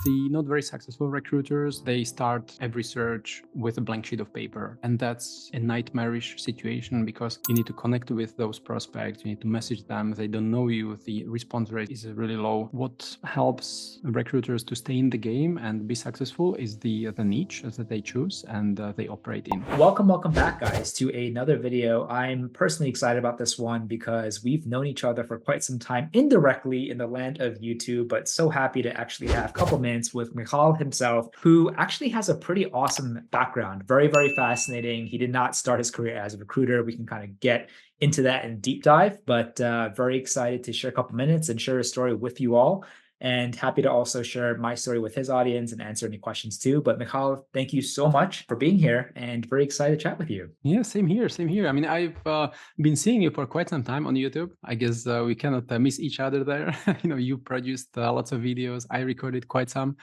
the not very successful recruiters, they start every search with a blank sheet of paper. And that's a nightmarish situation because you need to connect with those prospects, you need to message them, they don't know you, the response rate is really low. What helps recruiters to stay in the game and be successful is the niche that they choose and they operate in. Welcome back, guys, to another video. I'm personally excited about this one because we've known each other for quite some time indirectly in the land of YouTube, but so happy to actually have a couple minutes with Michal himself, who actually has a pretty awesome background. Very fascinating. He did not start his career as a recruiter. We can kind of get into that in deep dive, but very excited to share a couple minutes and share his story with you all. And happy to also share my story with his audience and answer any questions too. But Michal, thank you so much for being here and very excited to chat with you. Yeah, same here. I mean, I've been seeing you for quite some time on YouTube. I guess we cannot miss each other there. You produced lots of videos. I recorded quite some.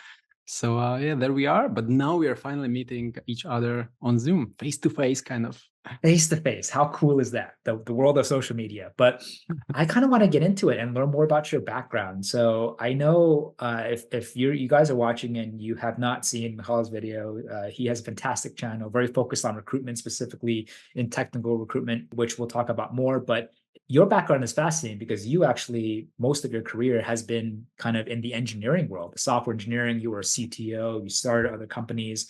So yeah, there we are. But now we are finally meeting each other on Zoom, face to face, kind of. Face to face. How cool is that? The world of social media. But I kind of want to get into it and learn more about your background. So I know if you guys are watching and you have not seen Michal's video, he has a fantastic channel, very focused on recruitment, specifically in technical recruitment, which we'll talk about more. But your background is fascinating because you actually, most of your career has been kind of in the engineering world, software engineering. You were a CTO, you started other companies.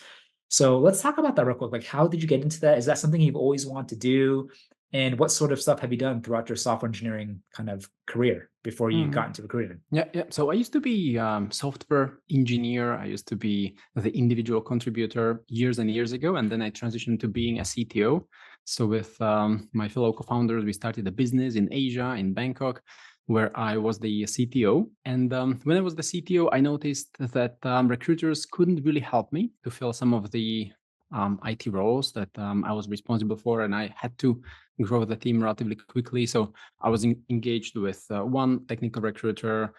So let's talk about that real quick. Like, how did you get into that? Is that something you've always wanted to do? And what sort of stuff have you done throughout your software engineering kind of career before you got into recruiting? Yeah. So I used to be software engineer. I used to be the individual contributor years and years ago. And then I transitioned to being a CTO. So with my fellow co-founders, we started a business in Asia, in Bangkok, where I was the CTO. And when I was the CTO, I noticed that recruiters couldn't really help me to fill some of the IT roles that I was responsible for, and I had to grow the team relatively quickly. So I was engaged with one technical recruiter,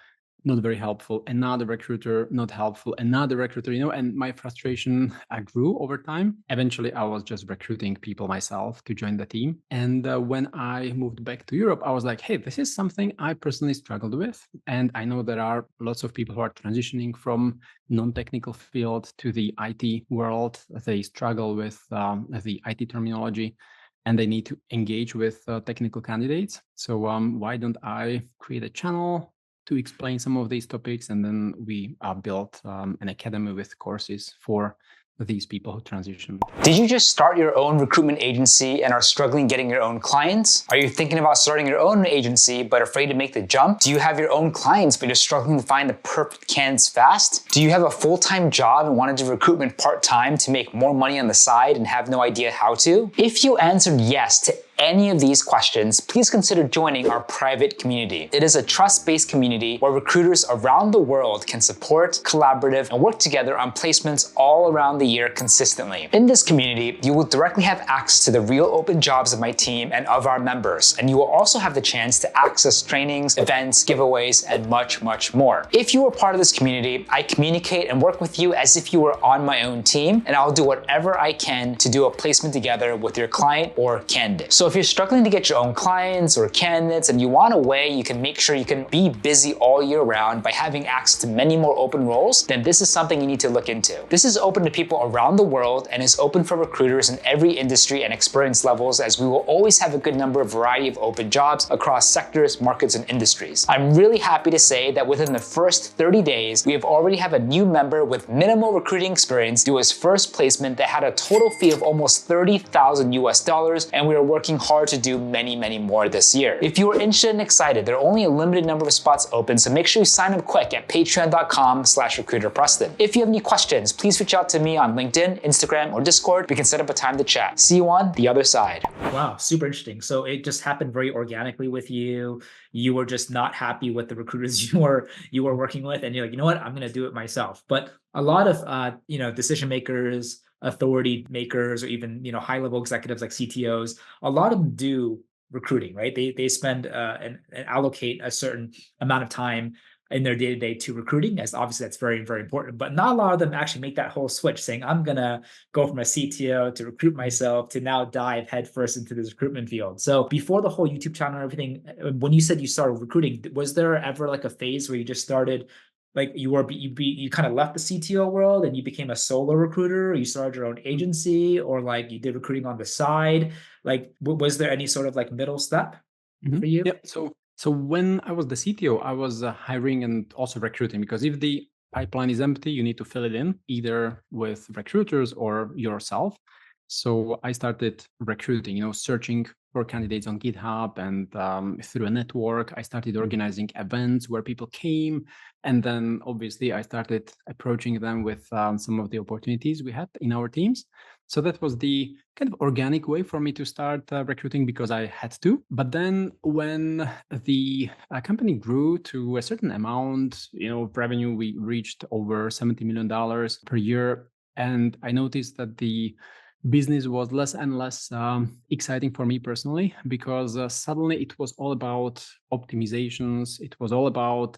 not very helpful, another recruiter, not helpful, another recruiter, and my frustration grew over time. Eventually, I was just recruiting people myself to join the team. And when I moved back to Europe, I was like, hey, this is something I personally struggled with. And I know there are lots of people who are transitioning from non-technical field to the IT world. They struggle with the IT terminology and they need to engage with technical candidates. So why don't I create a channel to explain some of these topics, and then we built an academy with courses for these people who transition. Did you just start your own recruitment agency and are struggling getting your own clients? Are you thinking about starting your own agency but afraid to make the jump? Do you have your own clients but you're struggling to find the perfect candidates fast? Do you have a full-time job and want to do recruitment part-time to make more money on the side and have no idea how to? If you answered yes to any of these questions, please consider joining our private community. It is a trust-based community where recruiters around the world can support, collaborate, and work together on placements all around the year consistently. In this community, you will directly have access to the real open jobs of my team and of our members, and you will also have the chance to access trainings, events, giveaways, and much more. If you are part of this community, I communicate and work with you as if you were on my own team, and I'll do whatever I can to do a placement together with your client or candidate. So if you're struggling to get your own clients or candidates and you want a way you can make sure you can be busy all year round by having access to many more open roles, then this is something you need to look into. This is open to people around the world and is open for recruiters in every industry and experience levels, as we will always have a good number of variety of open jobs across sectors, markets, and industries. I'm really happy to say that within the first 30 days, we have already have a new member with minimal recruiting experience do his first placement that had a total fee of almost $30,000 US, and we are working hard to do many more this year. If you are interested and excited, there are only a limited number of spots open, so make sure you sign up quick at patreon.com/recruiterpreston. If you have any questions, please reach out to me on LinkedIn, Instagram, or Discord. We can set up a time to chat. See you on the other side. Wow, super interesting. So it just happened very organically with you. You were just not happy with the recruiters you were working with, and you're like, you know what, I'm going to do it myself. But a lot of decision makers, authority makers, or even high level executives like CTOs, a lot of them do recruiting, right? They spend and allocate a certain amount of time in their day-to-day to recruiting, as obviously that's very important. But not a lot of them actually make that whole switch, saying, I'm gonna go from a CTO to recruit myself to now dive headfirst into this recruitment field. So before the whole YouTube channel and everything, when you said you started recruiting, was there ever like a phase where you just started like you kind of left the CTO world and you became a solo recruiter, or you started your own agency, or like you did recruiting on the side? Like, was there any sort of like middle step for you? Yeah. So when I was the CTO, I was hiring and also recruiting, because if the pipeline is empty, you need to fill it in either with recruiters or yourself. So I started recruiting, searching for candidates on GitHub, and through a network, I started organizing events where people came. And then obviously I started approaching them with some of the opportunities we had in our teams. So that was the kind of organic way for me to start recruiting, because I had to. But then when the company grew to a certain amount, of revenue, we reached over $70 million per year. And I noticed that the business was less and less exciting for me personally, because suddenly it was all about optimizations. It was all about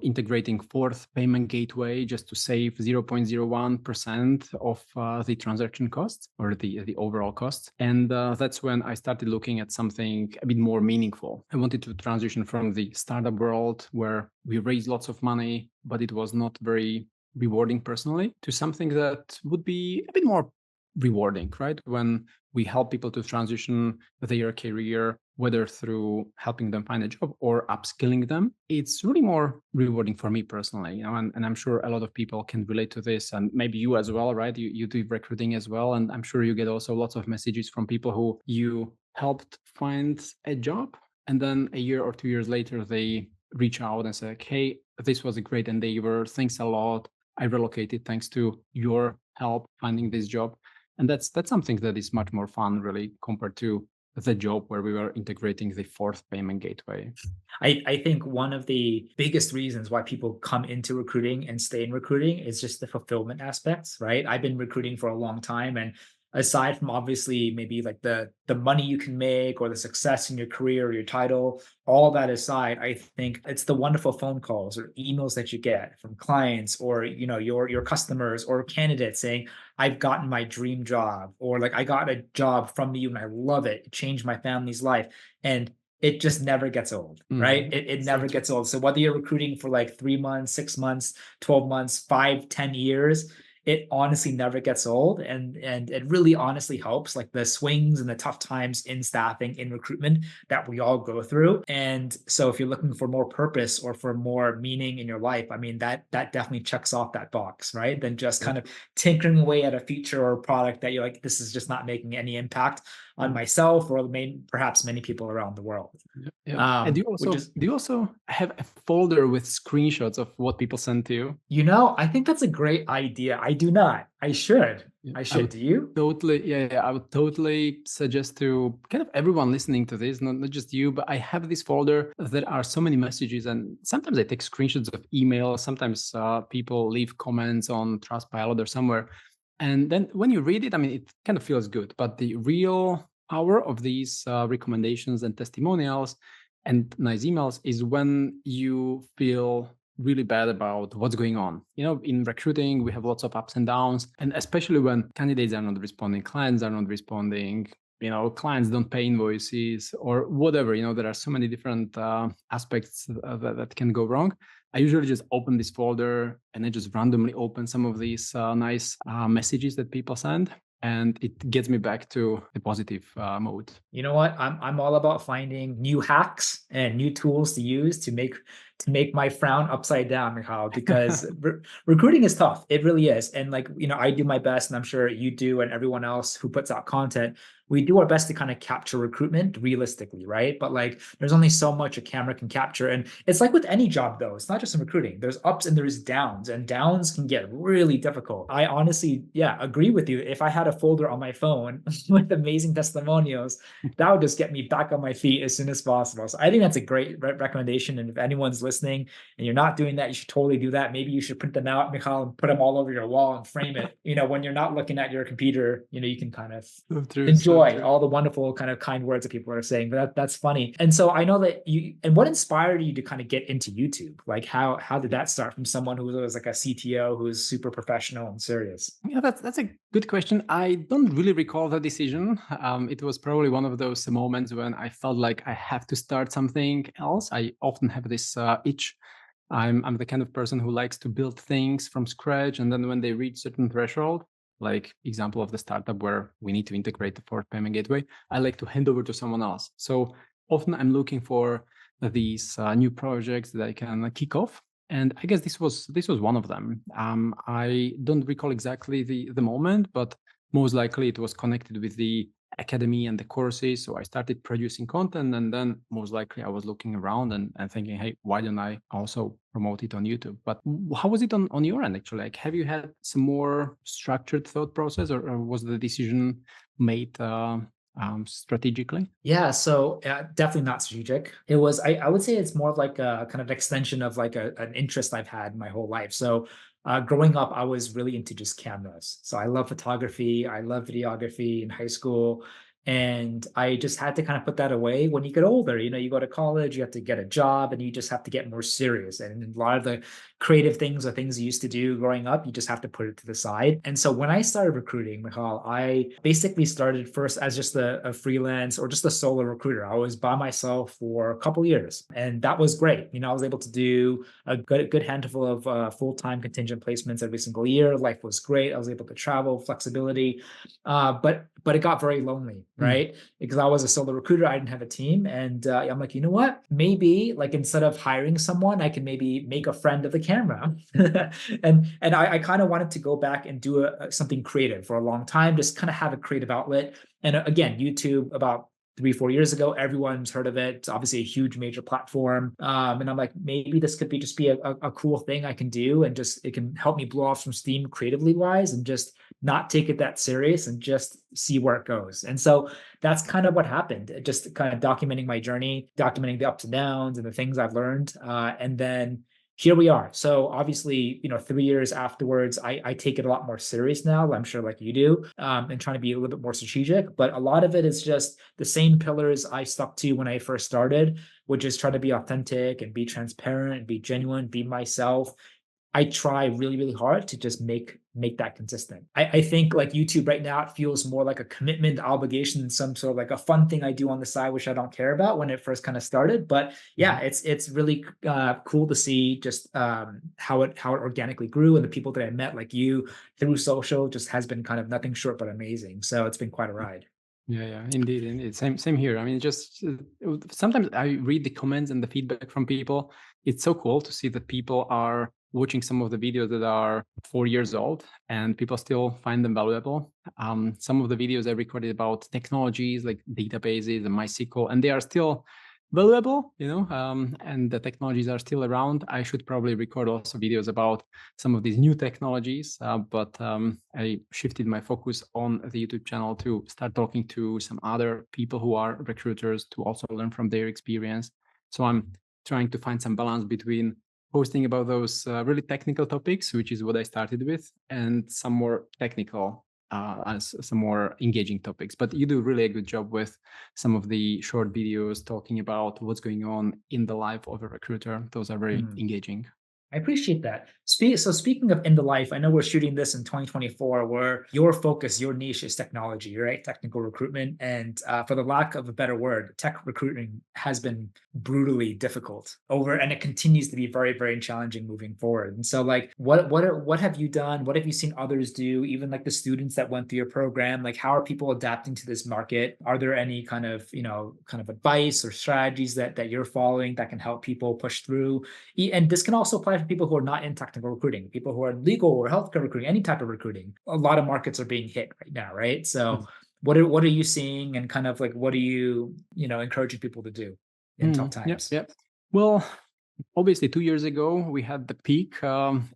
integrating fourth payment gateway just to save 0.01% of the transaction costs, or the overall costs. And that's when I started looking at something a bit more meaningful. I wanted to transition from the startup world, where we raised lots of money, but it was not very rewarding personally, to something that would be a bit more rewarding, right? When we help people to transition their career, whether through helping them find a job or upskilling them, it's really more rewarding for me personally, and I'm sure a lot of people can relate to this, and maybe you as well, right? You do recruiting as well, and I'm sure you get also lots of messages from people who you helped find a job, and then a year or 2 years later, they reach out and say, like, hey, this was a great endeavor. Thanks a lot. I relocated thanks to your help finding this job. And that's something that is much more fun, really, compared to the job where we were integrating the fourth payment gateway. I think one of the biggest reasons why people come into recruiting and stay in recruiting is just the fulfillment aspects, right? I've been recruiting for a long time, and aside from obviously maybe like the money you can make or the success in your career or your title, all that aside, I think it's the wonderful phone calls or emails that you get from clients, or your customers or candidates saying, I've gotten my dream job, or like, I got a job from you and I love it. It changed my family's life. And it just never gets old, right? It never gets old. So whether you're recruiting for like 3 months, 6 months, 12 months, 5, 10 years, it honestly never gets old. And it really honestly helps, like the swings and the tough times in staffing, in recruitment, that we all go through. And so if you're looking for more purpose or for more meaning in your life, I mean, that definitely checks off that box, right? Than just kind of tinkering away at a feature or a product that you're like, this is just not making any impact on myself or perhaps many people around the world. Yeah. And do you also have a folder with screenshots of what people send to you? I think that's a great idea. I do not. I should. Yeah, I should. Do you? Totally. Yeah, I would totally suggest to kind of everyone listening to this, not just you, but I have this folder. There are so many messages, and sometimes I take screenshots of emails. Sometimes people leave comments on Trustpilot or somewhere. And then when you read it, I mean, it kind of feels good. But the real power of these recommendations and testimonials and nice emails is when you feel really bad about what's going on. In recruiting, we have lots of ups and downs, and especially when candidates are not responding, clients are not responding, clients don't pay invoices or whatever. There are so many different aspects that can go wrong. I usually just open this folder and I just randomly open some of these nice messages that people send, and it gets me back to the positive mode. You know what? I'm all about finding new hacks and new tools to use to make my frown upside down, Michal, because recruiting is tough. It really is. And I do my best, and I'm sure you do, and everyone else who puts out content, we do our best to kind of capture recruitment realistically, right? But there's only so much a camera can capture. And it's like with any job, though. It's not just in recruiting. There's ups and there's downs, and downs can get really difficult. I honestly, agree with you. If I had a folder on my phone with amazing testimonials, that would just get me back on my feet as soon as possible. So I think that's a great recommendation. And if anyone's listening and you're not doing that, you should totally do that. Maybe you should print them out, Michal, and put them all over your wall and frame it. When you're not looking at your computer, you can kind of enjoy all the wonderful kind of kind words that people are saying. But that's funny. And so I know that and what inspired you to kind of get into YouTube? Like how did that start from someone who was like a CTO who's super professional and serious? Yeah, that's a good question. I don't really recall the decision. It was probably one of those moments when I felt like I have to start something else. I often have this itch I'm the kind of person who likes to build things from scratch, and then when they reach certain threshold, like example of the startup where we need to integrate the fourth payment gateway, I like to hand over to someone else. So often I'm looking for these new projects that I can kick off. And I guess this was one of them. I don't recall exactly the moment, but most likely it was connected with the academy and the courses. So I started producing content, and then most likely I was looking around and thinking, hey, why don't I also promote it on YouTube? But how was it on your end, actually? Like, have you had some more structured thought process, or was the decision made strategically? Yeah, so definitely not strategic. It was, I would say it's more of like a kind of extension of like an interest I've had my whole life. So growing up, I was really into just cameras. So I love photography. I love videography in high school. And I just had to kind of put that away when you get older. You know, you go to college, you have to get a job, and you just have to get more serious. And a lot of the creative things or things you used to do growing up, you just have to put it to the side. And so when I started recruiting, Michal, I basically started first as just a freelance or just a solo recruiter. I was by myself for a couple of years, and that was great. You know, I was able to do a good handful of full-time contingent placements every single year. Life was great. I was able to travel, flexibility, but it got very lonely, right? Because I was a solo recruiter, I didn't have a team, and I'm like, you know what? Maybe like instead of hiring someone, I can maybe make a friend of the camera. and I kind of wanted to go back and do something creative for a long time, just kind of have a creative outlet. And again, YouTube about 3-4 years ago, everyone's heard of it. It's obviously a huge major platform. And I'm like, maybe this could just be a cool thing I can do, and just it can help me blow off some steam creatively wise, and just not take it that serious and just see where it goes. And so that's kind of what happened. Just kind of documenting my journey, documenting the ups and downs and the things I've learned. And then here we are. So obviously, 3 years afterwards, I take it a lot more serious now. I'm sure like you do, and trying to be a little bit more strategic. But a lot of it is just the same pillars I stuck to when I first started, which is try to be authentic and be transparent and be genuine, be myself. I try really, really hard to just make that consistent. I think like YouTube right now, it feels more like a commitment, obligation, than some sort of like a fun thing I do on the side, which I don't care about when it first kind of started. But yeah, it's really cool to see just how it organically grew, and the people that I met like you through social just has been kind of nothing short but amazing. So it's been quite a ride. Yeah, indeed. Same here. I mean, just sometimes I read the comments and the feedback from people. It's so cool to see that people are watching some of the videos that are 4 years old, and people still find them valuable. Some of the videos I recorded about technologies like databases and MySQL, and they are still valuable, and the technologies are still around. I should probably record also videos about some of these new technologies, but I shifted my focus on the YouTube channel to start talking to some other people who are recruiters to also learn from their experience. So I'm trying to find some balance between posting about those really technical topics, which is what I started with, and some more technical as some more engaging topics. But you do really a good job with some of the short videos talking about what's going on in the life of a recruiter. Those are very engaging. I appreciate that. So speaking of in the life, I know we're shooting this in 2024, where your focus, your niche is technology, right? Technical recruitment. And for the lack of a better word, tech recruiting has been brutally difficult and it continues to be very, very challenging moving forward. And so like, what have you done? What have you seen others do? Even like the students that went through your program, like how are people adapting to this market? Are there any kind of advice or strategies that you're following that can help people push through? And this can also apply for people who are not in technical recruiting, people who are in legal or healthcare recruiting, any type of recruiting. A lot of markets are being hit right now, right? So what are you seeing, and kind of like what are you encouraging people to do in tough times? Yep. Well, obviously 2 years ago we had the peak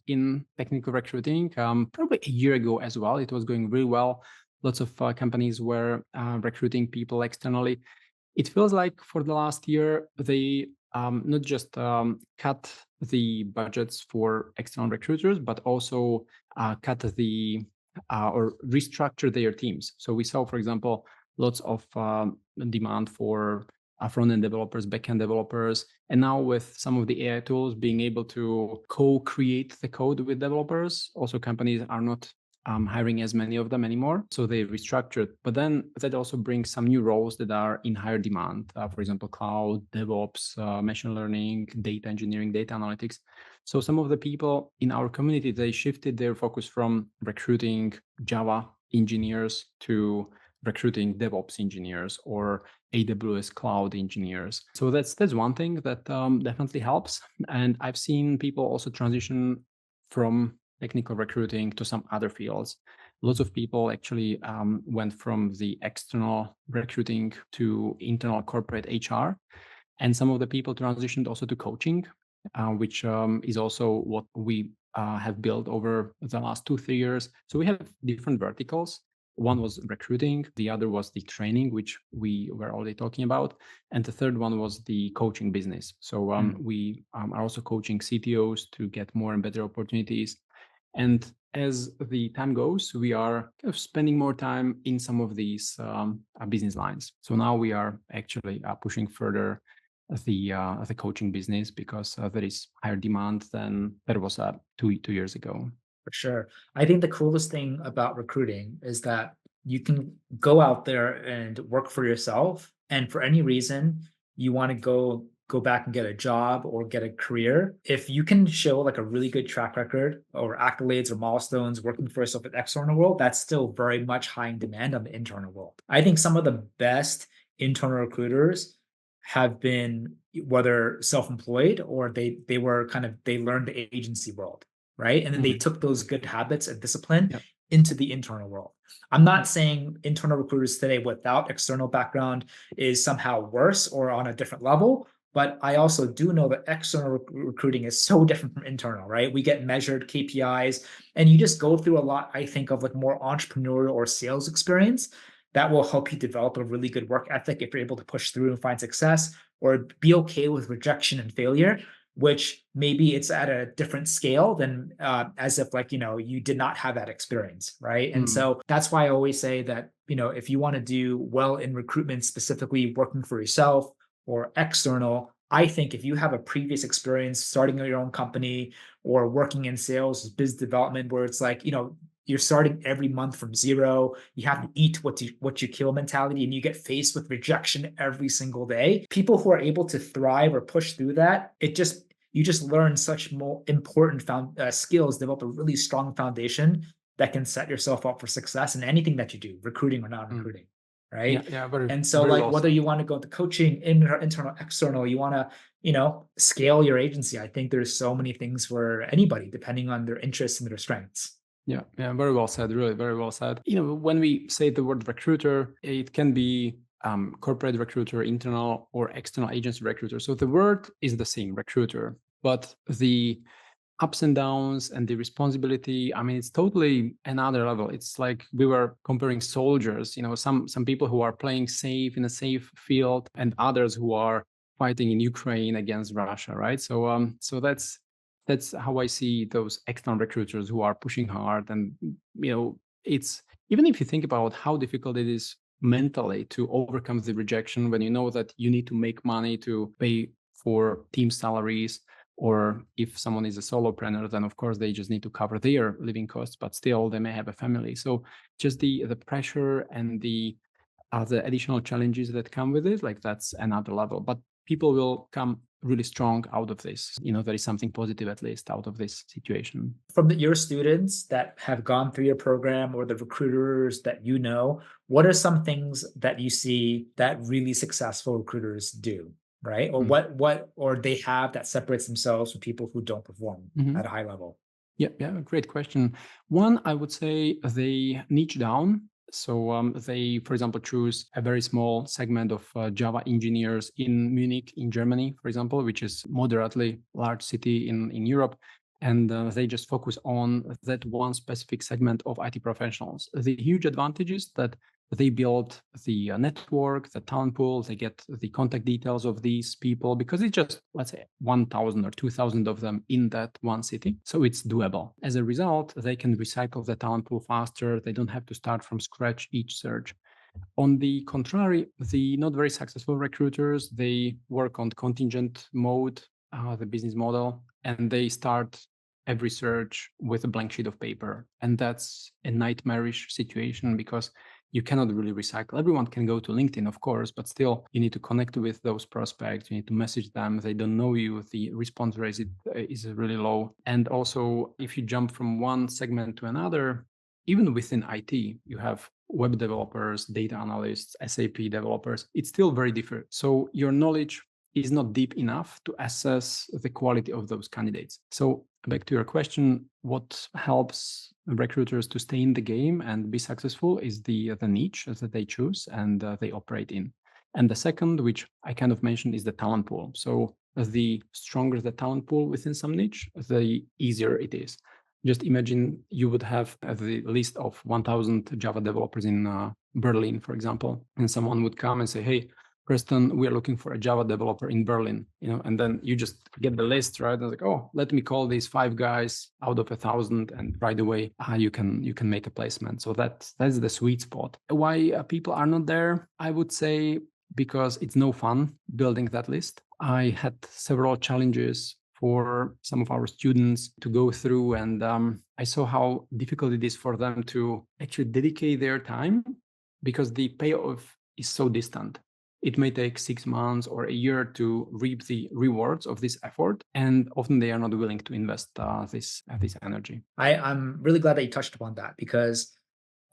in technical recruiting. Probably a year ago as well, it was going really well. Lots of companies were recruiting people externally. It feels like for the last year they not just cut the budgets for external recruiters, but also cut the or restructure their teams. So we saw, for example, lots of demand for front-end developers, back-end developers, and now with some of the AI tools being able to co-create the code with developers, also companies are not hiring as many of them anymore. So they restructured. But then that also brings some new roles that are in higher demand. For example, cloud, DevOps, machine learning, data engineering, data analytics. So some of the people in our community, they shifted their focus from recruiting Java engineers to recruiting DevOps engineers or AWS cloud engineers. So that's one thing that definitely helps. And I've seen people also transition from technical recruiting to some other fields. Lots of people actually went from the external recruiting to internal corporate HR. And some of the people transitioned also to coaching, which is also what we have built over the last 2-3 years. So we have different verticals. One was recruiting, the other was the training, which we were already talking about, and the third one was the coaching business. So we are also coaching CTOs to get more and better opportunities. And as the time goes, we are kind of spending more time in some of these business lines. So now we are actually pushing further the coaching business because there is higher demand than there was 2 years ago. For sure. I think the coolest thing about recruiting is that you can go out there and work for yourself. And for any reason you want to go back and get a job or get a career, if you can show like a really good track record or accolades or milestones working for yourself in the external world, that's still very much high in demand on the internal world. I think some of the best internal recruiters have been, whether self-employed or they learned the agency world, right? And then they took those good habits and discipline into the internal world. I'm not saying internal recruiters today without external background is somehow worse or on a different level, but I also do know that external recruiting is so different from internal, right? We get measured KPIs, and you just go through a lot, I think, of like more entrepreneurial or sales experience that will help you develop a really good work ethic if you're able to push through and find success, or be okay with rejection and failure, which maybe it's at a different scale than as if like, you did not have that experience, right? And so that's why I always say that, if you want to do well in recruitment, specifically working for yourself or external, I think if you have a previous experience starting your own company or working in sales, business development, where it's like, you're starting every month from zero, you have to eat what you kill mentality, and you get faced with rejection every single day. People who are able to thrive or push through that, you just learn such more important skills, develop a really strong foundation that can set yourself up for success in anything that you do, recruiting or non recruiting. Right. Yeah. And so like whether you want to go into coaching, internal, external, you want to, scale your agency. I think there's so many things for anybody, depending on their interests and their strengths. Yeah, very well said. Really, very well said. When we say the word recruiter, it can be corporate recruiter, internal or external agency recruiter. So the word is the same, recruiter, but the ups and downs and the responsibility, it's totally another level. It's like we were comparing soldiers, some people who are playing safe in a safe field and others who are fighting in Ukraine against Russia, right? So that's how I see those external recruiters who are pushing hard. And it's, even if you think about how difficult it is mentally to overcome the rejection when you know that you need to make money to pay for team salaries, or if someone is a solopreneur, then of course they just need to cover their living costs, but still they may have a family. So just the pressure and the additional challenges that come with it, like that's another level. But people will come really strong out of this. There is something positive at least out of this situation. From your students that have gone through your program or the recruiters that what are some things that you see that really successful recruiters do? Right? Or what or they have that separates themselves from people who don't perform at a high level? Yeah, great question. One, I would say they niche down. So they, for example, choose a very small segment of Java engineers in Munich, in Germany, for example, which is moderately large city in Europe. And they just focus on that one specific segment of IT professionals. The huge advantage is that they build the network, the talent pool, they get the contact details of these people because it's just, let's say, 1,000 or 2,000 of them in that one city. So it's doable. As a result, they can recycle the talent pool faster. They don't have to start from scratch each search. On the contrary, the not very successful recruiters, they work on contingent mode, the business model, and they start every search with a blank sheet of paper. And that's a nightmarish situation because you cannot really recycle. Everyone can go to LinkedIn, of course, but still you need to connect with those prospects. You need to message them. They don't know you. The response rate is really low. And also, if you jump from one segment to another, even within IT, you have web developers, data analysts, SAP developers. It's still very different. So your knowledge is not deep enough to assess the quality of those candidates. So back to your question, what helps recruiters to stay in the game and be successful is the niche that they choose and they operate in. And the second, which I kind of mentioned, is the talent pool. So the stronger the talent pool within some niche, the easier it is. Just imagine you would have the list of 1,000 Java developers in Berlin, for example, and someone would come and say, "Hey, Preston, we are looking for a Java developer in Berlin," and then you just get the list, right? And like, oh, let me call these 5 guys out of 1,000, and right away you can make a placement. So that's the sweet spot. Why people are not there? I would say because it's no fun building that list. I had several challenges for some of our students to go through, and I saw how difficult it is for them to actually dedicate their time because the payoff is so distant. It may take 6 months or a year to reap the rewards of this effort, and often they are not willing to invest this energy. I'm really glad that you touched upon that, because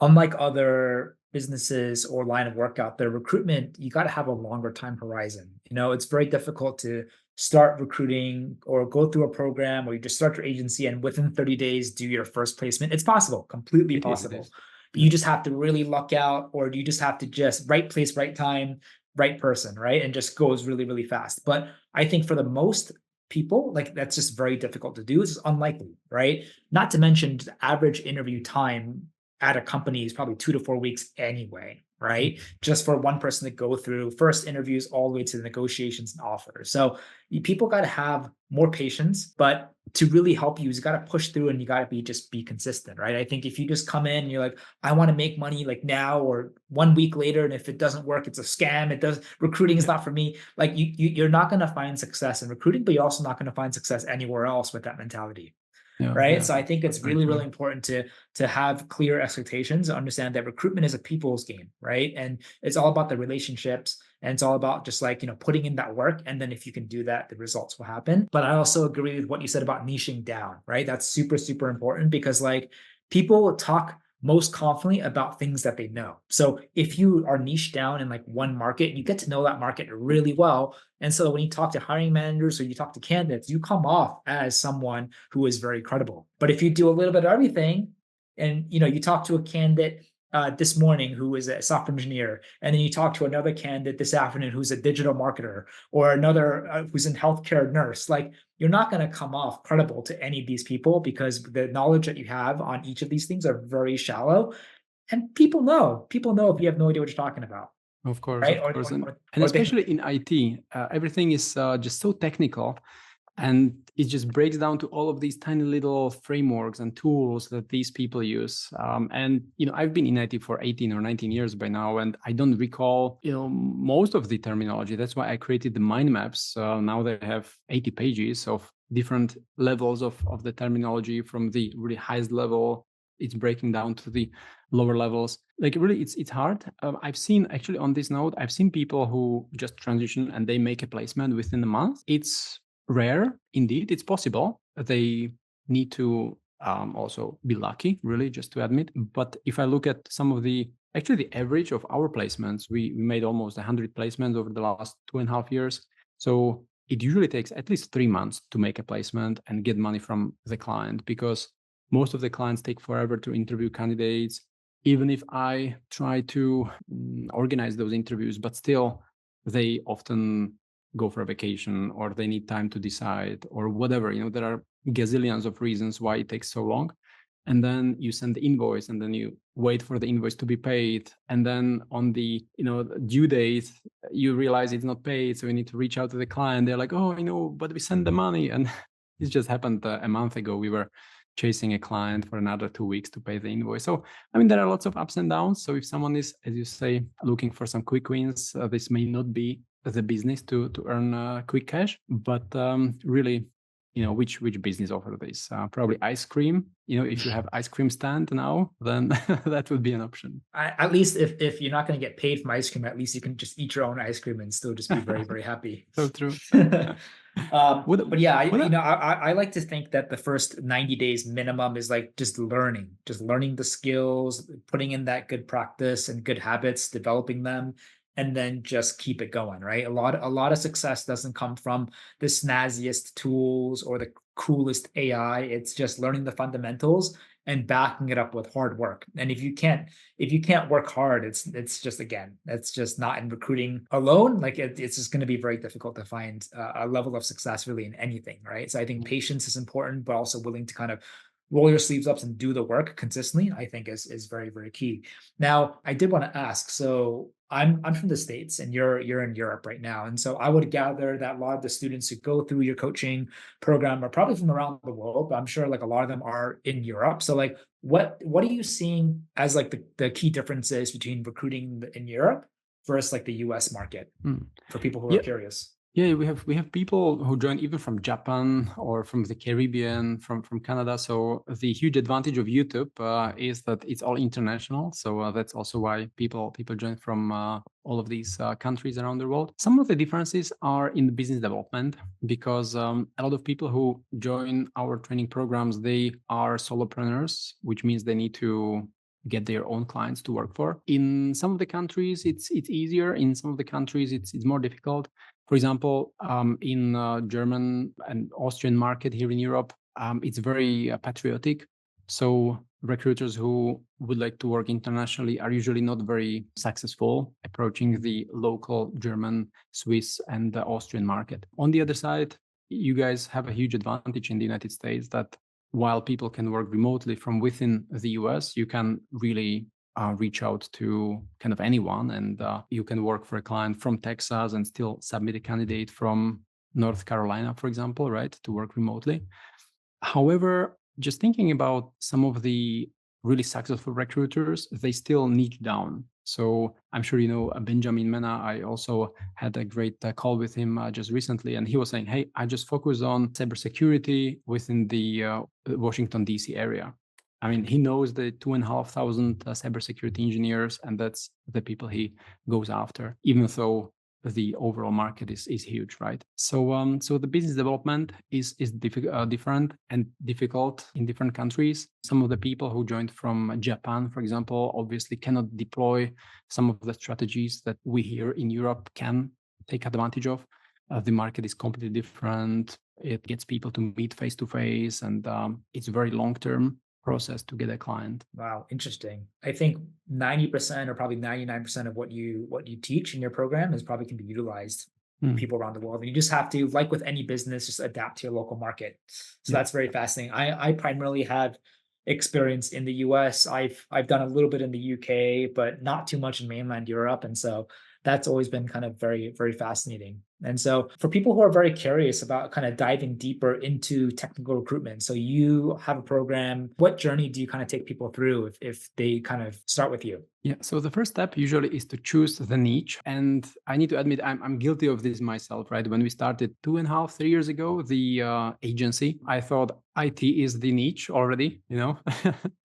unlike other businesses or line of work out there, recruitment, you got to have a longer time horizon. It's very difficult to start recruiting or go through a program, or you just start your agency and within 30 days do your first placement. It's possible, completely possible. But you just have to really luck out, or you just have to just right place, right time, right person, right? And just goes really, really fast. But I think for the most people, like, that's just very difficult to do. It's unlikely, right? Not to mention the average interview time at a company is probably 2 to 4 weeks anyway, right? Just for one person to go through first interviews all the way to the negotiations and offers. So people got to have more patience, but to really help you, you got to push through and you got to just be consistent, right? I think if you just come in and you're like, I want to make money like now or 1 week later, and if it doesn't work, it's a scam. Recruiting is not for me. Like you're not going to find success in recruiting, but you're also not going to find success anywhere else with that mentality. Right. Yeah. So I think it's really, really important to have clear expectations, understand that recruitment is a people's game, right? And it's all about the relationships, and it's all about just like, putting in that work. And then if you can do that, the results will happen. But I also agree with what you said about niching down, right? That's super, super important, because like people talk most confidently about things that they know. So if you are niched down in like one market, you get to know that market really well. And so when you talk to hiring managers or you talk to candidates, you come off as someone who is very credible. But if you do a little bit of everything, and you talk to a candidate this morning who is a software engineer, and then you talk to another candidate this afternoon who's a digital marketer, or another who's in healthcare nurse, like, you're not going to come off credible to any of these people, because the knowledge that you have on each of these things are very shallow. And people know if you have no idea what you're talking about. Of course, right? of course. And especially in IT, everything is just so technical. And it just breaks down to all of these tiny little frameworks and tools that these people use. And I've been in IT for 18 or 19 years by now, and I don't recall most of the terminology. That's why I created the mind maps. Now they have 80 pages of different levels of the terminology, from the really highest level. It's breaking down to the lower levels. Like, really, it's hard. I've seen, actually, on this note, I've seen people who just transition and they make a placement within a month. It's rare, indeed. It's possible. They need to also be lucky, really, just to admit. But if I look at some of the average of our placements, we made almost 100 placements over the last 2.5 years. So it usually takes at least 3 months to make a placement and get money from the client, because most of the clients take forever to interview candidates, even if I try to organize those interviews, but still they often go for a vacation, or they need time to decide, or whatever. There are gazillions of reasons why it takes so long. And then you send the invoice, and then you wait for the invoice to be paid. And then on the due date, you realize it's not paid. So you need to reach out to the client. They're like, oh, but we sent the money. And this just happened a month ago. We were chasing a client for another 2 weeks to pay the invoice. So, there are lots of ups and downs. So if someone is, as you say, looking for some quick wins, this may not be the business to earn quick cash. But really, which business offer this? Probably ice cream. If you have ice cream stand now, then that would be an option. At least if you're not going to get paid from ice cream, at least you can just eat your own ice cream and still just be very, very happy. So true. But yeah, I like to think that the first 90 days minimum is like just learning the skills, putting in that good practice and good habits, developing them, and then just keep it going, right? A lot of success doesn't come from the snazziest tools or the coolest AI. It's just learning the fundamentals and backing it up with hard work. And if you can't work hard, it's just not in recruiting alone. Like it's just going to be very difficult to find a level of success really in anything, right? So I think patience is important, but also willing to kind of roll your sleeves up and do the work consistently, I think is very, very key. Now, I did want to ask, so I'm from the States and you're in Europe right now. And so I would gather that a lot of the students who go through your coaching program are probably from around the world, but I'm sure like a lot of them are in Europe. So like what are you seeing as like the key differences between recruiting in Europe versus like the US market for people who are curious? Yeah, we have people who join even from Japan or from the Caribbean, from Canada. So the huge advantage of YouTube is that it's all international. So that's also why people join from all of these countries around the world. Some of the differences are in the business development, because a lot of people who join our training programs, they are solopreneurs, which means they need to get their own clients to work for. In some of the countries, it's easier. In some of the countries, it's more difficult. For example, in German and Austrian market here in Europe, it's very patriotic. So recruiters who would like to work internationally are usually not very successful approaching the local German, Swiss, and the Austrian market. On the other side, you guys have a huge advantage in the United States that while people can work remotely from within the US, you can really reach out to kind of anyone, and you can work for a client from Texas and still submit a candidate from North Carolina, for example, right, to work remotely. However, just thinking about some of the really successful recruiters, they still niche down. So I'm sure you know Benjamin Mena. I also had a great call with him just recently, and he was saying, hey, I just focus on cybersecurity within the Washington, D.C. area. I mean, he knows the 2,500 cybersecurity engineers, and that's the people he goes after, even though the overall market is huge, right? So so the business development is different and difficult in different countries. Some of the people who joined from Japan, for example, obviously cannot deploy some of the strategies that we here in Europe can take advantage of. The market is completely different. It gets people to meet face to face, and it's very long-term process to get a client. Wow, interesting. I think 90% or probably 99% of what you teach in your program is probably can be utilized by people around the world. And you just have to, like with any business, just adapt to your local market. So that's very fascinating. I primarily have experience in the US. I've done a little bit in the UK, but not too much in mainland Europe. And so that's always been kind of very, very fascinating. And so for people who are very curious about kind of diving deeper into technical recruitment, so you have a program, what journey do you kind of take people through if they kind of start with you? Yeah, so the first step usually is to choose the niche. And I need to admit, I'm guilty of this myself, right? When we started 2.5, 3 years ago, the agency, I thought IT is the niche already,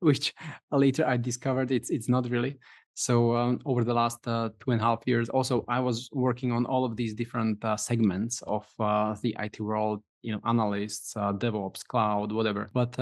which later I discovered it's not really. So over the last 2.5 years, also, I was working on all of these different segments of the IT world, analysts, DevOps, cloud, whatever. But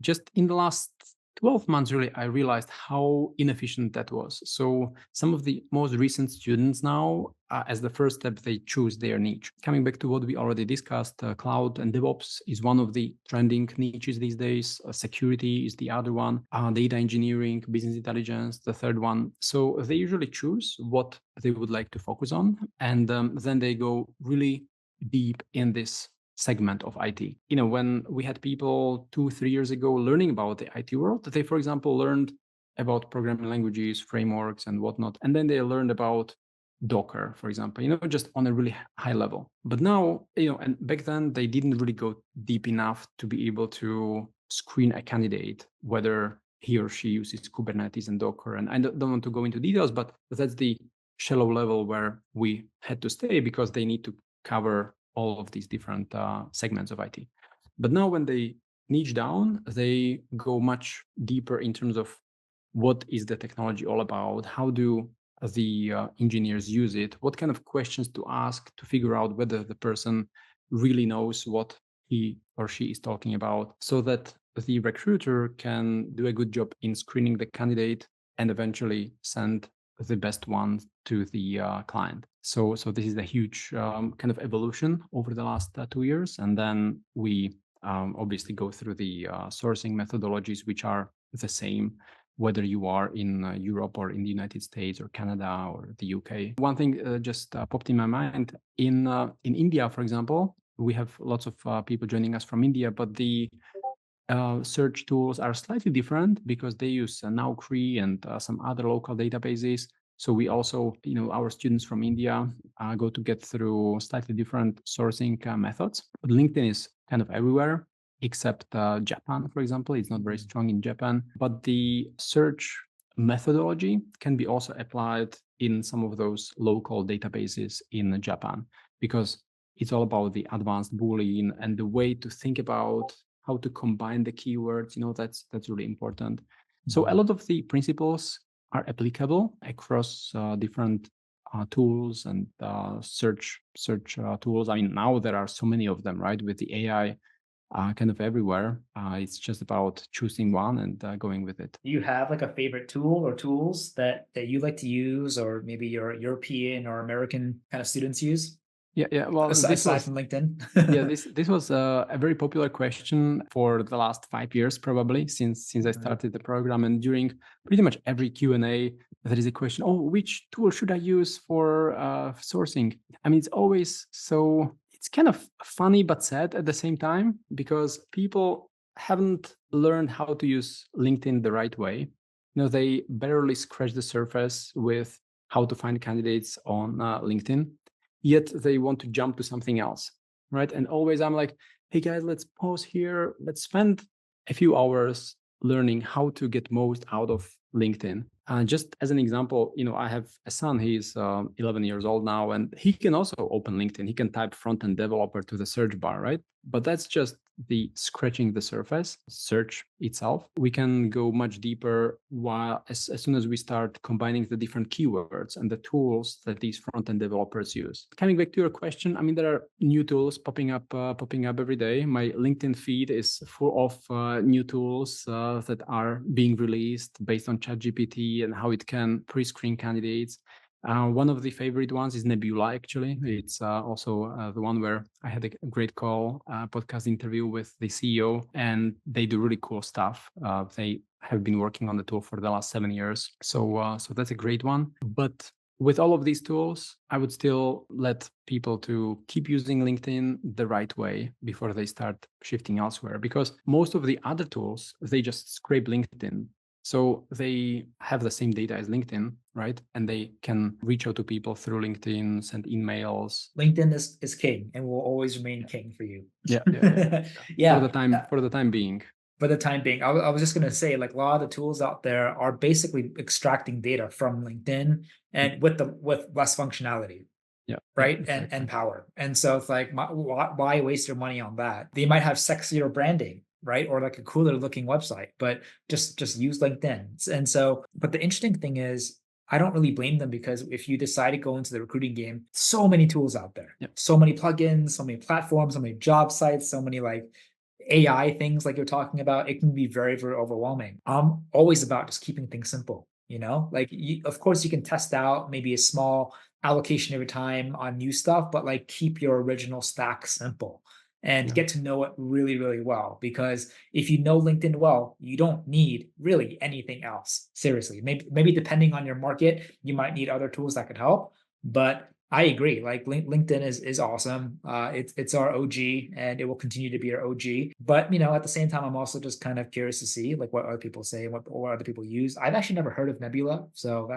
just in the last 12 months, really, I realized how inefficient that was. So some of the most recent students now, as the first step, they choose their niche. Coming back to what we already discussed, cloud and DevOps is one of the trending niches these days. Security is the other one. Data engineering, business intelligence, the third one. So they usually choose what they would like to focus on, and then they go really deep in this segment of IT. When we had people 2-3 years ago learning about the IT world, they, for example, learned about programming languages, frameworks, and whatnot. And then they learned about Docker, for example, just on a really high level. But now, and back then they didn't really go deep enough to be able to screen a candidate, whether he or she uses Kubernetes and Docker. And I don't want to go into details, but that's the shallow level where we had to stay because they need to cover all of these different segments of IT. But now when they niche down, they go much deeper in terms of what is the technology all about? How do the engineers use it? What kind of questions to ask to figure out whether the person really knows what he or she is talking about, so that the recruiter can do a good job in screening the candidate and eventually send the best one to the client. So this is a huge kind of evolution over the last 2 years. And then we obviously go through the sourcing methodologies, which are the same whether you are in Europe or in the United States or Canada or the UK. One thing just popped in my mind. In India, for example, we have lots of people joining us from India, but the search tools are slightly different because they use Naukri and some other local databases. So we also, our students from India go to get through slightly different sourcing methods. But LinkedIn is kind of everywhere, except Japan, for example. It's not very strong in Japan. But the search methodology can be also applied in some of those local databases in Japan, because it's all about the advanced Boolean and the way to think about how to combine the keywords. That's really important. So a lot of the principles are applicable across different tools and search tools. I mean, now there are so many of them, right? With the AI kind of everywhere. It's just about choosing one and going with it. Do you have like a favorite tool or tools that you like to use, or maybe your European or American kind of students use? Yeah. Well, aside from LinkedIn. Yeah, this was a very popular question for the last 5 years, probably since I started the program. And during pretty much every Q&A, there is a question: oh, which tool should I use for sourcing? I mean, it's always so. It's kind of funny but sad at the same time, because people haven't learned how to use LinkedIn the right way. They barely scratch the surface with how to find candidates on LinkedIn. Yet they want to jump to something else, right? And always I'm like, hey guys, let's pause here. Let's spend a few hours learning how to get most out of LinkedIn. Just as an example, I have a son. He's 11 years old now, and he can also open LinkedIn. He can type front-end developer to the search bar, right? But that's just the scratching the surface, search itself. We can go much deeper as soon as we start combining the different keywords and the tools that these front-end developers use. Coming back to your question, I mean, there are new tools popping up every day. My LinkedIn feed is full of new tools that are being released based on ChatGPT and how it can pre-screen candidates. One of the favorite ones is Nebula, actually. It's also the one where I had a great podcast interview with the CEO, and they do really cool stuff. They have been working on the tool for the last 7 years. So that's a great one. But with all of these tools, I would still let people to keep using LinkedIn the right way before they start shifting elsewhere, because most of the other tools, they just scrape LinkedIn. So they have the same data as LinkedIn, right? And they can reach out to people through LinkedIn, send emails. LinkedIn is king and will always remain king for you. Yeah. Yeah. For the time being. For the time being, I was just going to say, like, a lot of the tools out there are basically extracting data from LinkedIn and with less functionality. Yeah. Right. Yeah, exactly. And power. And so it's like, why waste your money on that? They might have sexier branding, right? Or like a cooler looking website, but just use LinkedIn. And so, but the interesting thing is, I don't really blame them, because if you decide to go into the recruiting game, so many tools out there, so many plugins, so many platforms, so many job sites, so many like AI things like you're talking about. It can be very, very overwhelming. I'm always about just keeping things simple, like of course you can test out maybe a small allocation every time on new stuff, but like keep your original stack simple and get to know it really, really well. Because if you know LinkedIn well, you don't need really anything else. Seriously, maybe depending on your market, you might need other tools that could help. But I agree. Like LinkedIn is awesome. It's our OG, and it will continue to be our OG. But at the same time, I'm also just kind of curious to see like what other people say and what other people use. I've actually never heard of Nebula, so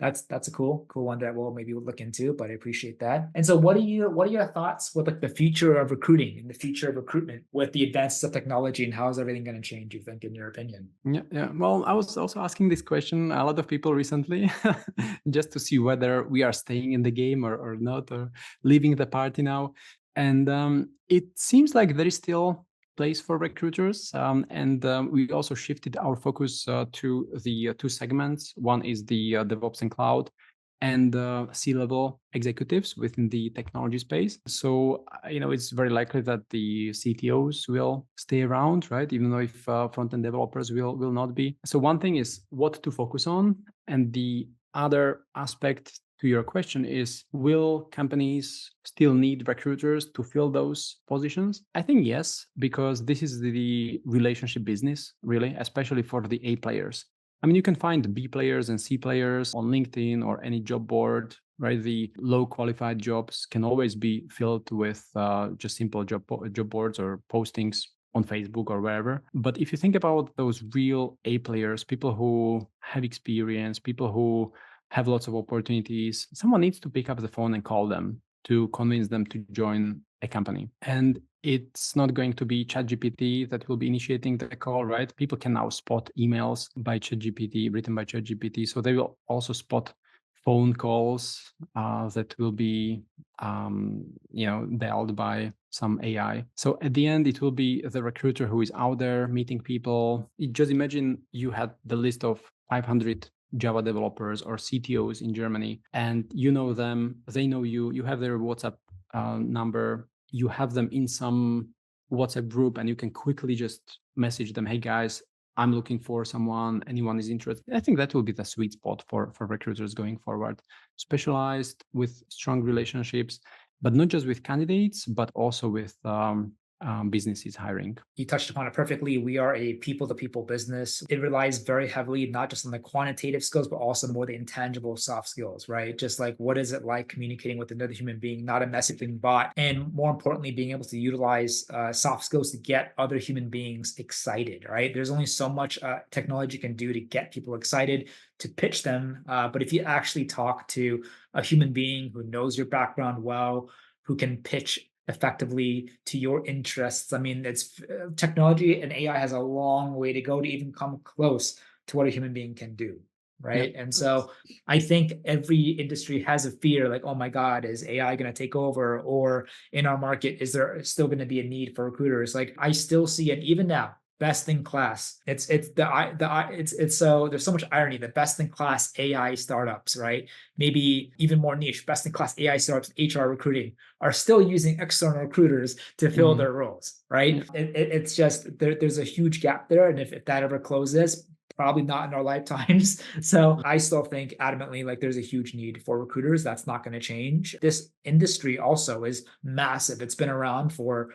that's a cool one that we'll maybe look into. But I appreciate that. And so, what are your thoughts with like the future of recruiting and the future of recruitment with the advances of technology, and how is everything going to change, you think, in your opinion? Yeah. Well, I was also asking this question a lot of people recently, just to see whether we are staying in the game or not, or leaving the party now. And it seems like there is still place for recruiters. And we also shifted our focus to the two segments. One is the DevOps and cloud, and C-level executives within the technology space. So, it's very likely that the CTOs will stay around, right? Even though if front-end developers will not be. So one thing is what to focus on. And the other aspect to your question is, will companies still need recruiters to fill those positions? I think yes, because this is the relationship business, really, especially for the A players. I mean, you can find B players and C players on LinkedIn or any job board, right? The low qualified jobs can always be filled with just simple job boards or postings on Facebook or wherever. But if you think about those real A players, people who have experience, people who have lots of opportunities, someone needs to pick up the phone and call them to convince them to join a company. And it's not going to be ChatGPT that will be initiating the call, right? People can now spot emails by ChatGPT, written by ChatGPT. So they will also spot phone calls that will be, dialed by some AI. So at the end, it will be the recruiter who is out there meeting people. Just imagine you had the list of 500 Java developers or CTOs in Germany, and you know them, they know you, you have their WhatsApp number, you have them in some WhatsApp group, and you can quickly just message them, hey guys, I'm looking for someone, anyone is interested. I think that will be the sweet spot for recruiters going forward, specialized with strong relationships, but not just with candidates, but also with businesses hiring. You touched upon it perfectly. We are a people-to-people business. It relies very heavily, not just on the quantitative skills, but also more the intangible soft skills, right? Just like, what is it like communicating with another human being, not a messaging bot? And more importantly, being able to utilize soft skills to get other human beings excited, right? There's only so much technology can do to get people excited, to pitch them. But if you actually talk to a human being who knows your background well, who can pitch effectively to your interests. I mean, it's technology and AI has a long way to go to even come close to what a human being can do, right? And so I think every industry has a fear like, oh my God, is AI going to take over? Or in our market, is there still going to be a need for recruiters? Like I still see it even now. Best in class. It's so there's so much irony. The best in class AI startups, right? Maybe even more niche. Best in class AI startups, HR recruiting, are still using external recruiters to fill their roles, right? It's just there's a huge gap there, and if that ever closes, probably not in our lifetimes. So I still think adamantly like there's a huge need for recruiters. That's not going to change. This industry also is massive. It's been around for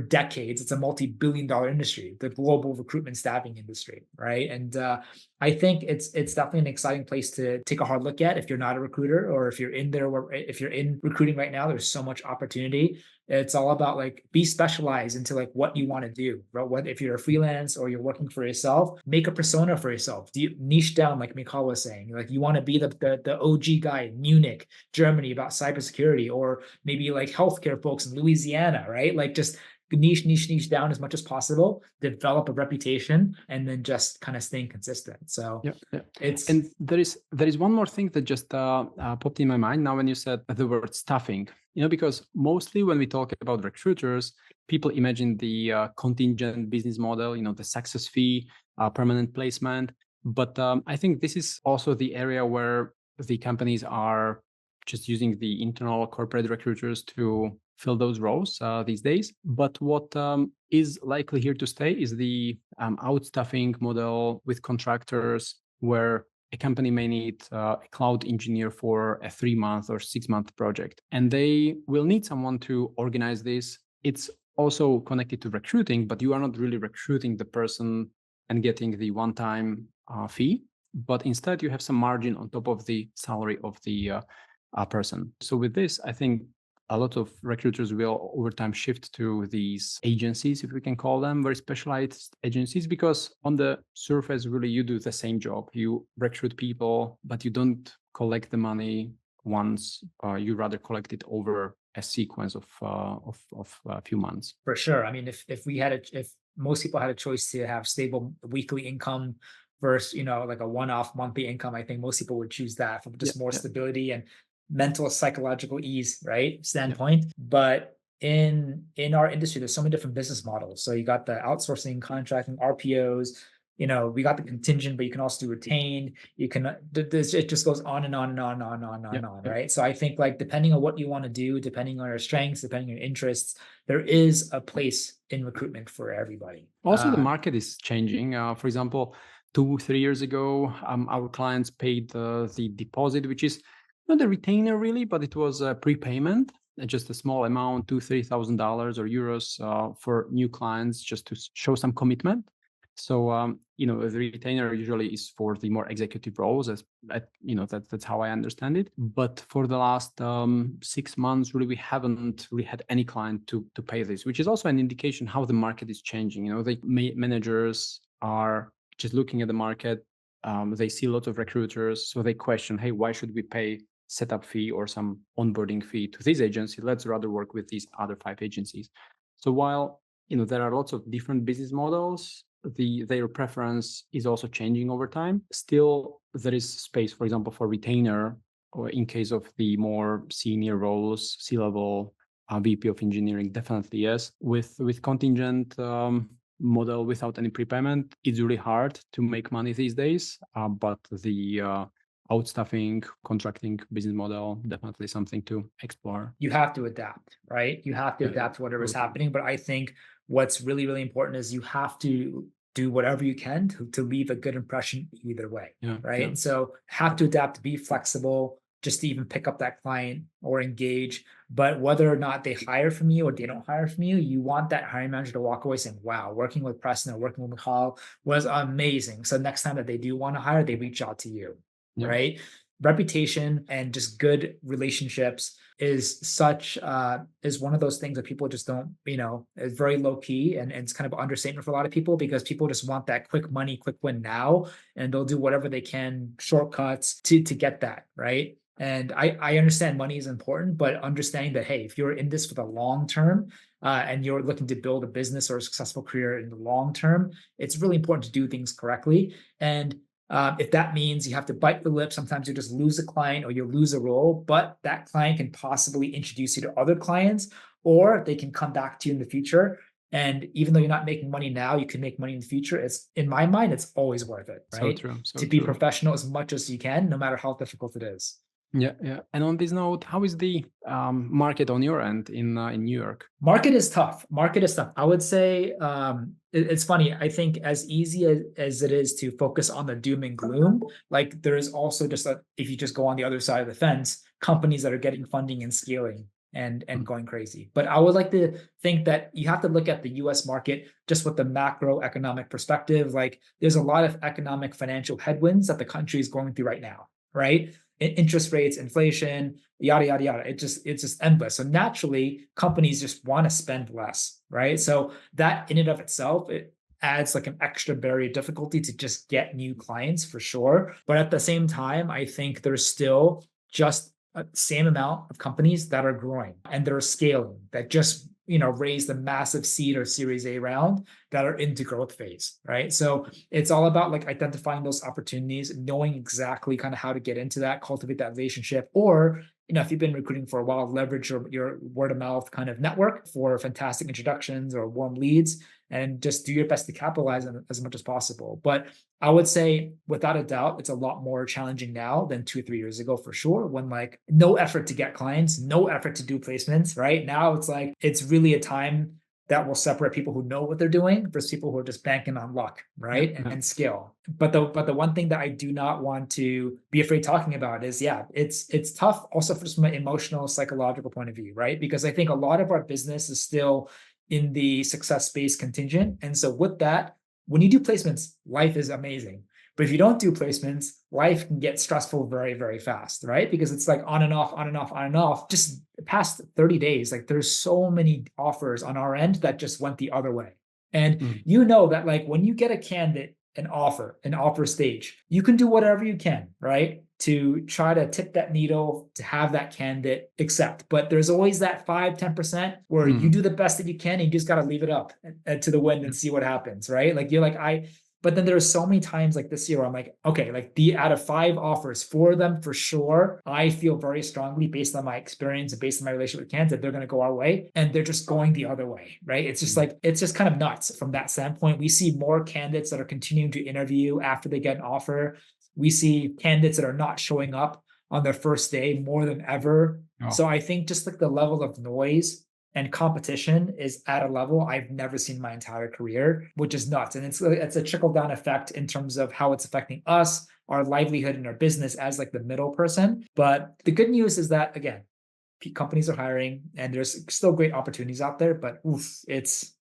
decades. It's a multi-billion-dollar industry, the global recruitment staffing industry, right? And I think it's definitely an exciting place to take a hard look at if you're not a recruiter, or if you're in there, if you're in recruiting right now. There's so much opportunity. It's all about like be specialized into like what you want to do, right? What if you're a freelance or you're working for yourself, make a persona for yourself. Do you niche down like Michal was saying? Like you want to be the OG guy in Munich, Germany about cybersecurity, or maybe like healthcare folks in Louisiana, right? Like just niche down as much as possible, develop a reputation, and then just kind of staying consistent. So it's and there is one more thing that just popped in my mind now when you said the word staffing. Because mostly when we talk about recruiters, people imagine the contingent business model, the success fee, permanent placement. But I think this is also the area where the companies are just using the internal corporate recruiters to fill those roles these days. But what is likely here to stay is the outstaffing model with contractors, where a company may need a cloud engineer for a 3-month or 6-month project, and they will need someone to organize this. It's also connected to recruiting, but you are not really recruiting the person and getting the one-time fee, but instead you have some margin on top of the salary of the person. So with this, I think a lot of recruiters will over time shift to these agencies, if we can call them, very specialized agencies, because on the surface, really, you do the same job. You recruit people, but you don't collect the money once. You rather collect it over a sequence of a few months. For sure. I mean, if most people had a choice to have stable weekly income versus, like a one-off monthly income, I think most people would choose that for just more stability and mental psychological ease, right? Standpoint. But in our industry, there's so many different business models. So you got the outsourcing, contracting, RPOs, we got the contingent, but you can also do retained. You can, it just goes on and on and on and on and on and on, right? So I think like, depending on what you want to do, depending on your strengths, depending on your interests, there is a place in recruitment for everybody. Also, the market is changing. For example, 2-3 years ago, our clients paid the deposit, which is not a retainer really, but it was a prepayment, just a small amount, $2,000-$3,000 or euros for new clients, just to show some commitment. So, the retainer usually is for the more executive roles, that's how I understand it. But for the last 6 months, really, we haven't really had any client to pay this, which is also an indication how the market is changing. The managers are just looking at the market. They see lots of recruiters, so they question, hey, why should we pay setup fee or some onboarding fee to this agency? Let's rather work with these other 5 agencies. So while there are lots of different business models, their preference is also changing over time. Still, there is space, for example, for retainer, or in case of the more senior roles, C-level, VP of engineering, definitely yes. With contingent model without any prepayment, it's really hard to make money these days. But the outstaffing, contracting business model, definitely something to explore. You have to adapt, right? You have to adapt to whatever's happening. But I think what's really, really important is you have to do whatever you can to leave a good impression either way, right? And so have to adapt, be flexible, just to even pick up that client or engage. But whether or not they hire from you or they don't hire from you, you want that hiring manager to walk away saying, wow, working with Preston or working with Michal was amazing. So next time that they do want to hire, they reach out to you, right? Reputation and just good relationships is one of those things that people just don't, it's very low key, and it's kind of an understatement for a lot of people, because people just want that quick money, quick win now, and they'll do whatever they can, shortcuts to get that, right? And I understand money is important, but understanding that, hey, if you're in this for the long term, and you're looking to build a business or a successful career in the long term, it's really important to do things correctly. And if that means you have to bite your lip, sometimes you just lose a client or you lose a role, but that client can possibly introduce you to other clients, or they can come back to you in the future. And even though you're not making money now, you can make money in the future. It's, in my mind, it's always worth it, right? So true. To be professional as much as you can, no matter how difficult it is. Yeah. And on this note, how is the market on your end in New York? Market is tough. I would say it's funny. I think as easy as it is to focus on the doom and gloom, like there is also just if you just go on the other side of the fence, companies that are getting funding and scaling and going crazy. But I would like to think that you have to look at the US market just with the macroeconomic perspective. Like there's a lot of economic financial headwinds that the country is going through right now, right? Interest rates, inflation, yada, yada, yada. It's just endless. So naturally, companies just want to spend less, right? So that in and of itself, it adds like an extra barrier of difficulty to just get new clients for sure. But at the same time, I think there's still just a same amount of companies that are growing and they're scaling, that just raise the massive seed or Series A round, that are into growth phase, right? So it's all about like identifying those opportunities, knowing exactly kind of how to get into that, cultivate that relationship, or if you've been recruiting for a while, leverage your word of mouth kind of network for fantastic introductions or warm leads, and just do your best to capitalize on it as much as possible. But I would say without a doubt, it's a lot more challenging now than 2 or 3 years ago for sure, when like no effort to get clients, no effort to do placements, right? Now it's like, it's really a time that will separate people who know what they're doing versus people who are just banking on luck, right? And skill. But the one thing that I do not want to be afraid talking about is, it's tough also from an emotional, psychological point of view, right? Because I think a lot of our business is still in the success-based contingent. And so with that, when you do placements, life is amazing. But if you don't do placements, life can get stressful very, very fast, right? Because it's like on and off, on and off, on and off. Just past 30 days, like there's so many offers on our end that just went the other way. And that like when you get a candidate, an offer stage, you can do whatever you can, right? To try to tip that needle, to have that candidate accept. But there's always that 5-10% where you do the best that you can and you just got to leave it up to the wind and see what happens, right? Like you're like, But then there are so many times like this year where I'm like, okay, like out of 5 offers, 4 of them for sure, I feel very strongly based on my experience and based on my relationship with candidates that they're going to go our way, and they're just going the other way, right? It's just like, it's just kind of nuts from that standpoint. We see more candidates that are continuing to interview after they get an offer. We see candidates that are not showing up on their first day more than ever. Oh. So I think just like the level of noise and competition is at a level I've never seen in my entire career, which is nuts. And it's a trickle down effect in terms of how it's affecting us, our livelihood and our business as like the middle person. But the good news is that, again, companies are hiring and there's still great opportunities out there, but it's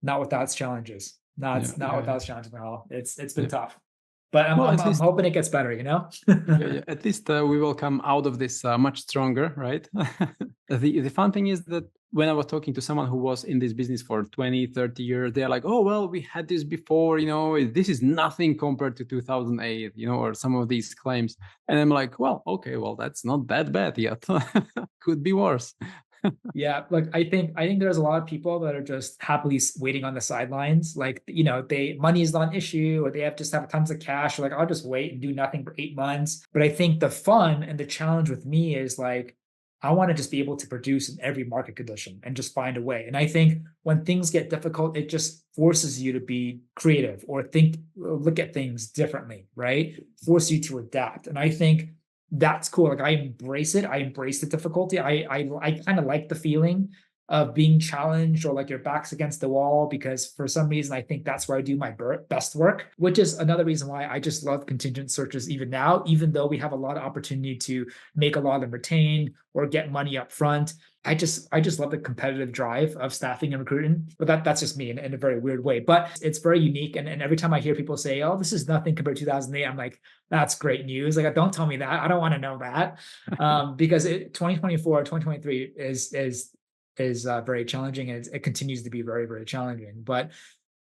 not without its challenges. No, it's not without its challenges at all. It's been tough. But I'm hoping it gets better, you know? At least we will come out of this much stronger, right? The fun thing is that when I was talking to someone who was in this business for 20, 30 years, they're like, oh, well, we had this before, this is nothing compared to 2008, or some of these claims. And I'm like, well, okay, well, that's not that bad yet. Could be worse. Yeah, like I think there's a lot of people that are just happily waiting on the sidelines. Like, money is not an issue, or they just have tons of cash. Or like, I'll just wait and do nothing for 8 months. But I think the fun and the challenge with me is like, I want to just be able to produce in every market condition and just find a way. And I think when things get difficult, it just forces you to be creative or look at things differently, right? Force you to adapt. And I think that's cool. Like I embrace it. I embrace the difficulty. I kind of like the feeling of being challenged or like your back's against the wall, because for some reason I think that's where I do my best work, which is another reason why I just love contingent searches even now, even though we have a lot of opportunity to make a lot of them retain or get money up front. I just love the competitive drive of staffing and recruiting, but that's just me in a very weird way. But it's very unique. And every time I hear people say, oh, this is nothing compared to 2008, I'm like, that's great news. Like, don't tell me that. I don't want to know that. Because 2024, 2023 is very challenging, and it continues to be very, very challenging. But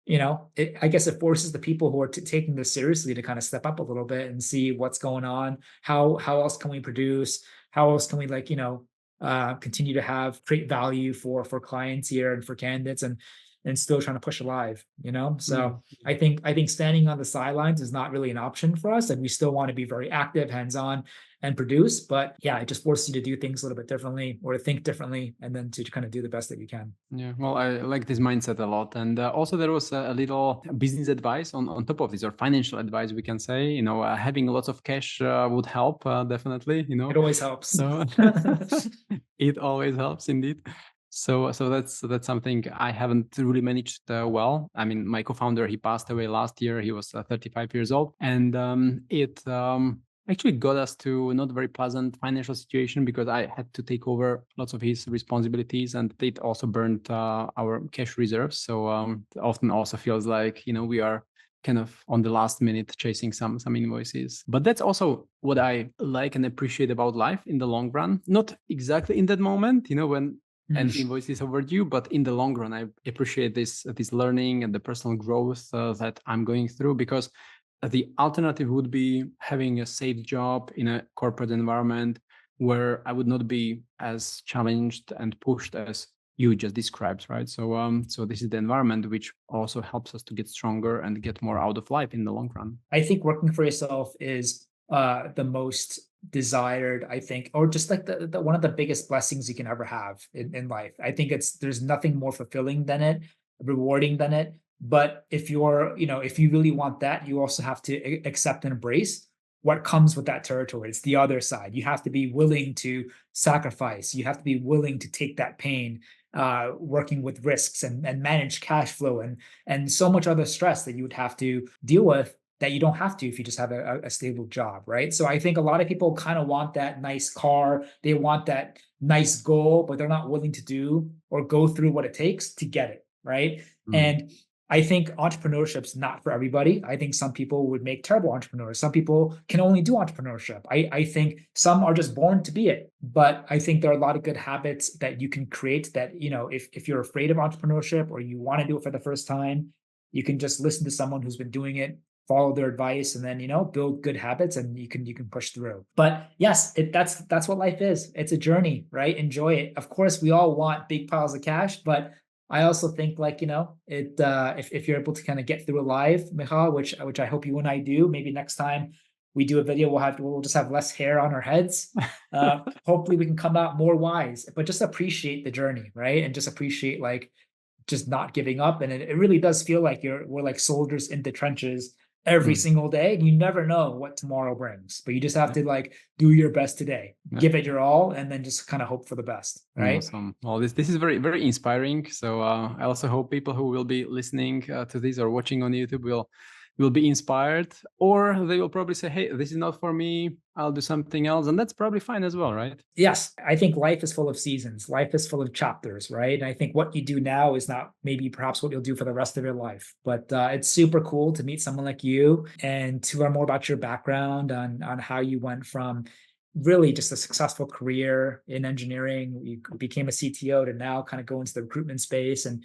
I guess it forces the people who are taking this seriously to kind of step up a little bit and see what's going on. How else can we produce? How else can we continue to create value for clients here and for candidates, and still trying to push alive, So I think standing on the sidelines is not really an option for us. And we still want to be very active, hands-on, and produce. But yeah, it just forces you to do things a little bit differently or to think differently, and then to kind of do the best that you can. Yeah, well, I like this mindset a lot. And also there was a little business advice on top of this, or financial advice, we can say, having lots of cash would help, definitely, It always helps. So it always helps indeed. So that's something I haven't really managed well. I mean, my co-founder, he passed away last year. He was 35 years old, and it actually got us to not very pleasant financial situation, because I had to take over lots of his responsibilities, and it also burned our cash reserves. So often also feels like we are kind of on the last minute chasing some invoices. But that's also what I like and appreciate about life in the long run. Not exactly in that moment, when an invoice is overdue, but in the long run, I appreciate this learning and the personal growth that I'm going through, because the alternative would be having a safe job in a corporate environment where I would not be as challenged and pushed as you just described, right? So this is the environment which also helps us to get stronger and get more out of life in the long run. I think working for yourself is the most desired, I think, or just like the one of the biggest blessings you can ever have in life. I think there's nothing more fulfilling than it, rewarding than it. But if you really want that, you also have to accept and embrace what comes with that territory. It's the other side. You have to be willing to sacrifice. You have to be willing to take that pain, working with risks and manage cash flow and so much other stress that you would have to deal with, that you don't have to if you just have a stable job, right? So I think a lot of people kind of want that nice car, they want that nice goal, but they're not willing to do or go through what it takes to get it, right? And I think entrepreneurship's not for everybody. I think some people would make terrible entrepreneurs. Some people can only do entrepreneurship. I think some are just born to be it. But I think there are a lot of good habits that you can create that, if you're afraid of entrepreneurship or you want to do it for the first time, you can just listen to someone who's been doing it, follow their advice, and then build good habits, and you can push through. But yes, that's what life is. It's a journey, right? Enjoy it. Of course, we all want big piles of cash, but I also think like, if you're able to kind of get through it live, Michal, which I hope you and I do, maybe next time we do a video, we'll just have less hair on our heads. Hopefully we can come out more wise, but just appreciate the journey, right? And just appreciate like just not giving up. And it really does feel like we're like soldiers in the trenches every single day. And you never know what tomorrow brings, but you just have to like do your best today, give it your all, and then just kind of hope for the best, right? Awesome. Well, this is very, very inspiring. So I also hope people who will be listening to this or watching on YouTube will be inspired, or they will probably say, hey, this is not for me, I'll do something else. And that's probably fine as well, right? Yes. I think life is full of seasons. Life is full of chapters, right? And I think what you do now is not maybe perhaps what you'll do for the rest of your life. But it's super cool to meet someone like you and to learn more about your background on how you went from really just a successful career in engineering. You became a CTO to now kind of go into the recruitment space and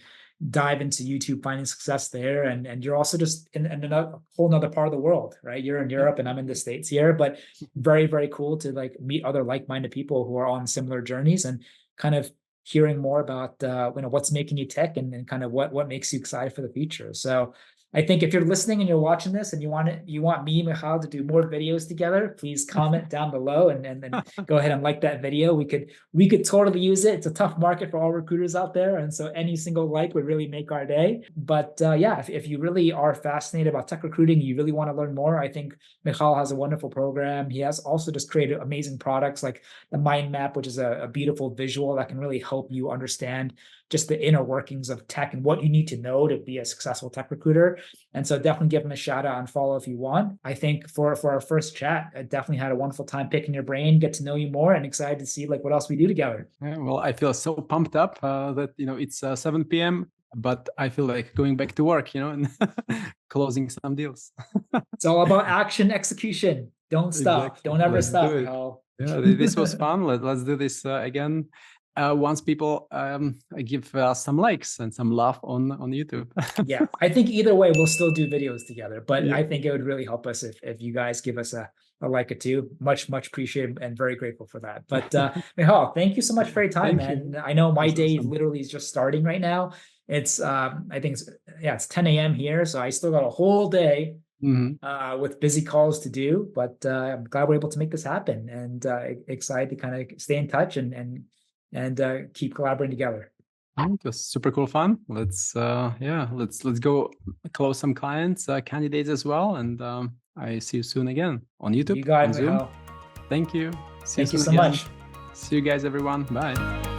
dive into YouTube, finding success there. And you're also just in a whole nother part of the world, right? You're in Europe and I'm in the States here, but very, very cool to like meet other like-minded people who are on similar journeys and kind of hearing more about, what's making you tick and kind of what makes you excited for the future. So I think if you're listening and you're watching this and you want me and Michal to do more videos together, please comment down below and go ahead and like that video. We could totally use it. It's a tough market for all recruiters out there. And so any single like would really make our day. But if you really are fascinated about tech recruiting, you really want to learn more, I think Michal has a wonderful program. He has also just created amazing products like the Mind Map, which is a beautiful visual that can really help you understand just the inner workings of tech and what you need to know to be a successful tech recruiter. And so definitely give him a shout out and follow if you want. I think for our first chat, I definitely had a wonderful time picking your brain, get to know you more, and excited to see like what else we do together. Yeah, well, I feel so pumped up that, it's 7 p.m., but I feel like going back to work, and closing some deals. It's all about action, execution. Don't stop. Exactly. Don't ever Let's stop, do it. Michal. Yeah, this was fun. Let's do this again. Once people give some likes and some love on YouTube. Yeah, I think either way, we'll still do videos together. But Yeah. I think it would really help us if you guys give us a like or two. Much, much appreciated and very grateful for that. But Michal, thank you so much for your time, man. I know my day literally is just starting right now. It's I think it's 10 a.m. here, so I still got a whole day with busy calls to do. But I'm glad we're able to make this happen, and excited to kind of stay in touch and keep collaborating together. It was super cool fun. Let's go close some clients, candidates as well, and I see you soon again on YouTube. You got on it, Zoom. Michal. Thank you. Thank you so much. See you guys, everyone. Bye.